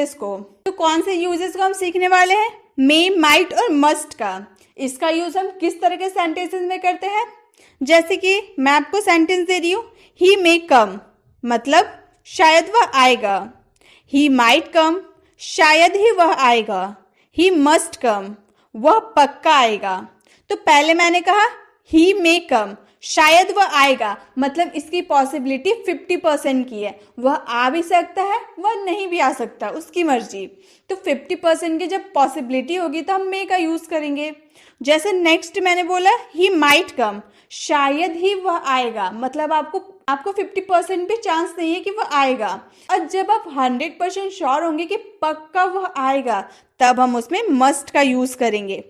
Uses को। तो कौन से यूजेस को हम सीखने वाले हैं? मे, माइट और मस्ट का। इसका यूज हम किस तरह के सेंटेंसेस में करते हैं? जैसे कि मैं आपको सेंटेंस दे रही हूँ, ही मे कम, मतलब शायद वह आएगा। ही माइट कम, शायद ही वह आएगा। ही मस्ट कम, वह पक्का आएगा। तो पहले मैंने कहा ही मे कम, शायद वह आएगा, मतलब इसकी पॉसिबिलिटी 50% की है। वह आ भी सकता है, वह नहीं भी आ सकता, उसकी मर्जी। तो 50% की जब पॉसिबिलिटी होगी तो हम मे का यूज करेंगे। जैसे नेक्स्ट मैंने बोला ही माइट कम, शायद ही वह आएगा, मतलब आपको 50% भी चांस नहीं है कि वह आएगा। और जब आप 100% श्योर होंगे कि पक्का वह आएगा, तब हम उसमें मस्ट का यूज करेंगे।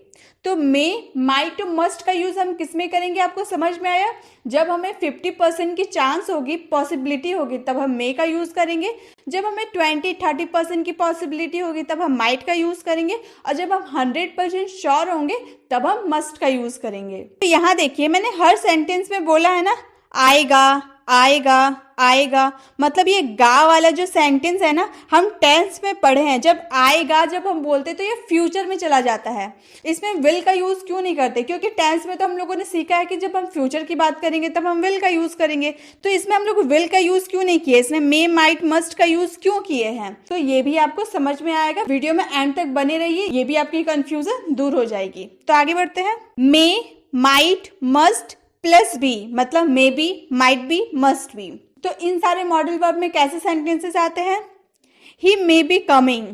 तो मे, माइट और मस्ट का यूज हम किस में करेंगे? आपको समझ में आया? जब हमें 50% की चांस होगी, पॉसिबिलिटी होगी, तब हम मे का यूज करेंगे। जब हमें 20-30% की पॉसिबिलिटी होगी, तब हम माइट का यूज करेंगे। और जब हम 100% श्योर होंगे, तब हम मस्ट का यूज करेंगे। तो यहाँ देखिए, मैंने हर सेंटेंस में बोला है ना, आएगा, आएगा, आएगा, मतलब ये गा वाला जो सेंटेंस है ना, हम टेंस में पढ़े हैं। जब आएगा जब हम बोलते तो ये फ्यूचर में चला जाता है। इसमें विल का यूज क्यों नहीं करते? क्योंकि टेंस में तो हम लोगों ने सीखा है कि जब हम फ्यूचर की बात करेंगे तब हम विल का यूज करेंगे। तो इसमें हम लोग विल का यूज क्यों नहीं किए? इसमें मे, माइट, मस्ट का यूज क्यों किए हैं? तो ये भी आपको समझ में आएगा। वीडियो में एंड तक बने रहिए, ये भी आपकी कंफ्यूजन दूर हो जाएगी। तो आगे बढ़ते हैं। मे, माइट, मस्ट प्लस बी, मतलब may be, might be, must be. तो इन सारे मॉडल वर्ब में कैसे सेंटेंसेस आते हैं? ही मे बी कमिंग,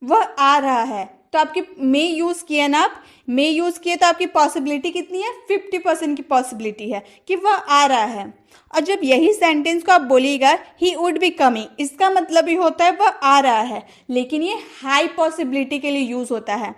वह आ रहा है। तो आपकी मे यूज किया ना, आप मे यूज किए तो आपकी पॉसिबिलिटी कितनी है? 50% की पॉसिबिलिटी है कि वह आ रहा है। और जब यही सेंटेंस को आप बोलिएगा ही वुड बी कमिंग, इसका मतलब ही होता है वह आ रहा है, लेकिन ये हाई पॉसिबिलिटी के लिए यूज होता है।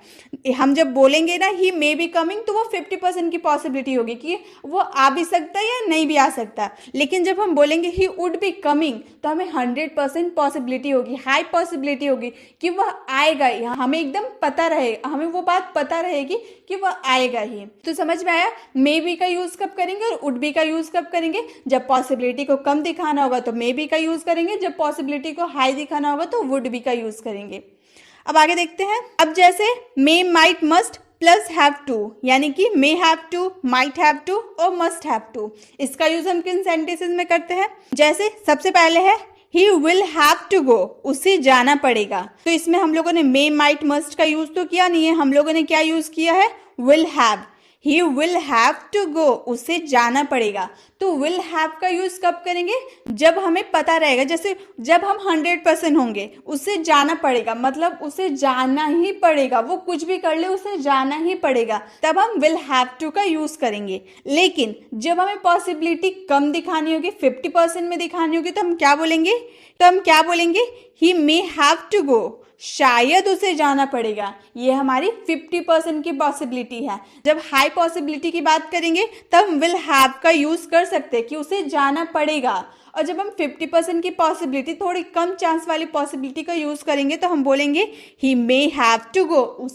हम जब बोलेंगे ना ही मे बी कमिंग, तो वो 50% की पॉसिबिलिटी होगी कि वो आ भी सकता है या नहीं भी आ सकता। लेकिन जब हम बोलेंगे ही वुड बी कमिंग, तो हमें 100% पॉसिबिलिटी होगी, हाई पॉसिबिलिटी होगी कि वह आएगा ही। हमें एकदम पता रहेगा, हमें वो बात पता रहेगी कि वह आएगा ही। तो समझ में आया? मे बी का यूज कब करेंगे और वुड बी का यूज कब करेंगे? जब पॉसिबिलिटी को कम दिखाना होगा तो मे बी का यूज करेंगे, जब पॉसिबिलिटी को हाई दिखाना होगा तो वुड बी का यूज करेंगे। अब आगे देखते हैं। अब जैसे may, might, must plus have to, यानी कि may have to, might have to और मस्ट हैव टू, इसका यूज हम किन सेंटेंसेस में करते हैं? जैसे सबसे पहले है he will have to go, उसे जाना पड़ेगा। तो इसमें हम लोगों ने मे, माइट, मस्ट का यूज तो किया नहीं है, हम लोगों ने क्या यूज किया है? Will have. He will have to go, उसे जाना पड़ेगा। तो विल हैव का यूज कब करेंगे? जब हमें पता रहेगा, जैसे जब हम 100% होंगे, उसे जाना पड़ेगा, मतलब उसे जाना ही पड़ेगा, वो कुछ भी कर ले उसे जाना ही पड़ेगा, तब हम विल हैव टू का यूज करेंगे। लेकिन जब हमें पॉसिबिलिटी कम दिखानी होगी, 50% में दिखानी होगी, तो हम क्या बोलेंगे? ही मे हैव टू गो, शायद उसे जाना पड़ेगा। ये हमारी 50% की पॉसिबिलिटी है। जब हाई पॉसिबिलिटी की बात करेंगे तब हम विल हैव का यूज कर सकते हैं कि उसे जाना पड़ेगा। और जब हम 50% की पॉसिबिलिटी, थोड़ी कम चांस वाली पॉसिबिलिटी का यूज करेंगे, तो हम बोलेंगे ही मे हैव टू गो,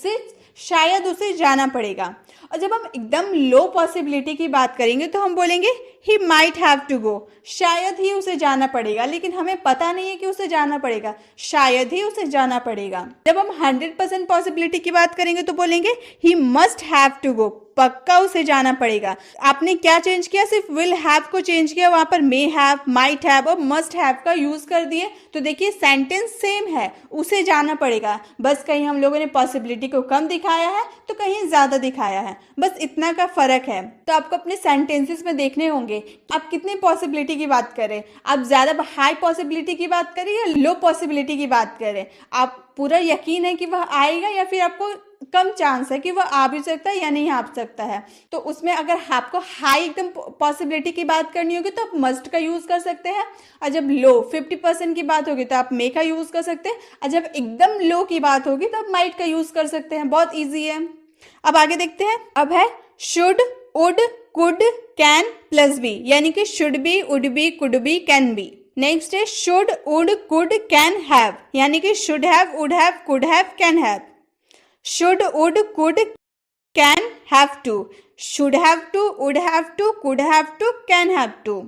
शायद उसे जाना पड़ेगा। और जब हम एकदम लो पॉसिबिलिटी की बात करेंगे तो हम बोलेंगे he might have to go, शायद ही उसे जाना पड़ेगा, लेकिन हमें पता नहीं है कि उसे जाना पड़ेगा, शायद ही उसे जाना पड़ेगा। जब हम 100% पॉसिबिलिटी की बात करेंगे तो बोलेंगे he must have to go, पक्का उसे जाना पड़ेगा। आपने क्या चेंज किया? सिर्फ विल हैव को चेंज किया, वहां पर मे हैव, माइट हैव और मस्ट हैव का यूज कर दिए। तो देखिए सेंटेंस सेम है, उसे जाना पड़ेगा, बस कहीं हम लोगों ने पॉसिबिलिटी को कम दिखाया है तो कहीं ज्यादा दिखाया है, बस इतना का फर्क है। तो आपको अपने सेंटेंसेस में देखने होंगे आप कितनी पॉसिबिलिटी की बात करें, आप ज्यादा हाई पॉसिबिलिटी की बात करें या लो पॉसिबिलिटी की बात करें, आप पूरा यकीन है कि वह आएगा या फिर आपको कम चांस है कि वह आ भी सकता है या नहीं आ सकता है। तो उसमें अगर आपको हाई एकदम पॉसिबिलिटी की बात करनी होगी तो आप मस्ट का यूज कर सकते हैं, और जब लो 50% की बात होगी तो आप मे का यूज कर सकते हैं, और जब एकदम लो की बात होगी तो आप माइट का यूज कर सकते हैं। बहुत ईजी है। अब आगे देखते हैं। अब है should, would, could, can plus be, यानी कि should be, would be, could be, can be. Next है should, would, could, can have, यानी कि should have, would have, could have, can have. Should, would, could, can have to, should have to, would have to, could have to, can have to.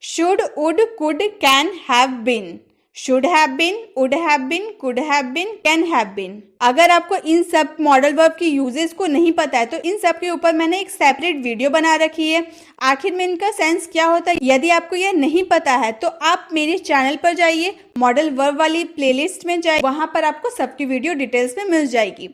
Should, would, could, can have been, should have been, would have been, could have been, can have been. अगर आपको इन सब modal verb की uses को नहीं पता है तो इन सब के ऊपर मैंने एक सेपरेट वीडियो बना रखी है, आखिर में इनका सेंस क्या होता है। यदि आपको यह नहीं पता है तो आप मेरे चैनल पर जाइए, मॉडल वर्ब वाली प्लेलिस्ट में जाइए, वहां पर आपको सबकी वीडियो डिटेल्स में मिल जाएगी।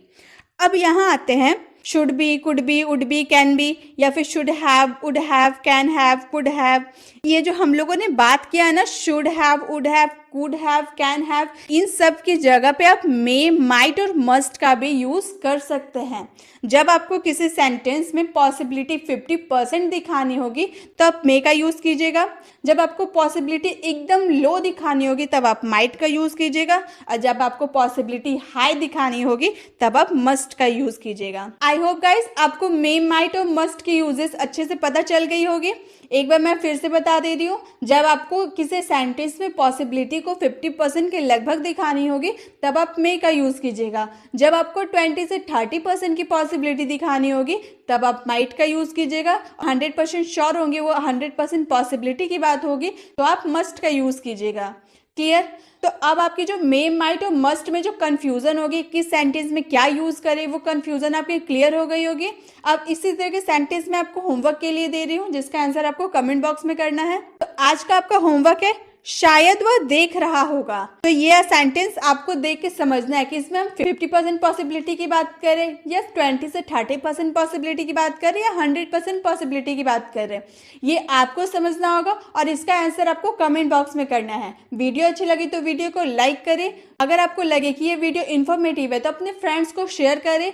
अब यहाँ आते हैं, should be, could be, would be, can be, या फिर should have, would have, can have, could have. ये जो हम लोगों ने बात किया है ना, should have, would have, could have, can have, इन सब की जगह पे आप मे, माइट और मस्ट का भी यूज कर सकते हैं। जब आपको किसी सेंटेंस में पॉसिबिलिटी 50% दिखानी होगी तो आप मे का यूज कीजिएगा। जब आपको पॉसिबिलिटी एकदम लो दिखानी होगी तब आप माइट का यूज कीजिएगा, और जब आपको पॉसिबिलिटी हाई दिखानी होगी तब आप मस्ट का यूज कीजिएगा। आई होप गाइस आपको मे, माइट और मस्ट की यूजेस अच्छे से पता चल गई होगी। एक बार मैं फिर से बता दे रही हूँ, जब आपको किसी सेंटेंस में पॉसिबिलिटी को 50% के लगभग दिखानी होगी तब आप मे का यूज कीजिएगा। जब आपको 20 से 30% की पॉसिबिलिटी दिखानी होगी तब आप माइट का यूज कीजिएगा। 100% श्योर होंगे वो 100% पॉसिबिलिटी की बात होगी तो आप मस्ट का यूज कीजिएगा। क्लियर? तो अब आपकी जो मे, माइट और मस्ट में जो कंफ्यूजन होगी किस सेंटेंस में क्या यूज करें, वो कंफ्यूजन आपकी क्लियर हो गई होगी। अब इसी तरह के सेंटेंस में आपको होमवर्क के लिए दे रही हूँ जिसका आंसर आपको कमेंट बॉक्स में करना है। तो आज का आपका होमवर्क है, शायद वह देख रहा होगा। तो ये सेंटेंस आपको देख के समझना है कि इसमें हम 50% पॉसिबिलिटी की बात करें या 20 से 30% पॉसिबिलिटी की बात करें या 100% पॉसिबिलिटी की बात कर रहे हैं, ये आपको समझना होगा और इसका आंसर आपको कमेंट बॉक्स में करना है। वीडियो अच्छी लगी तो वीडियो को लाइक करें। अगर आपको लगे कि ये वीडियो इन्फॉर्मेटिव है तो अपने फ्रेंड्स को शेयर करें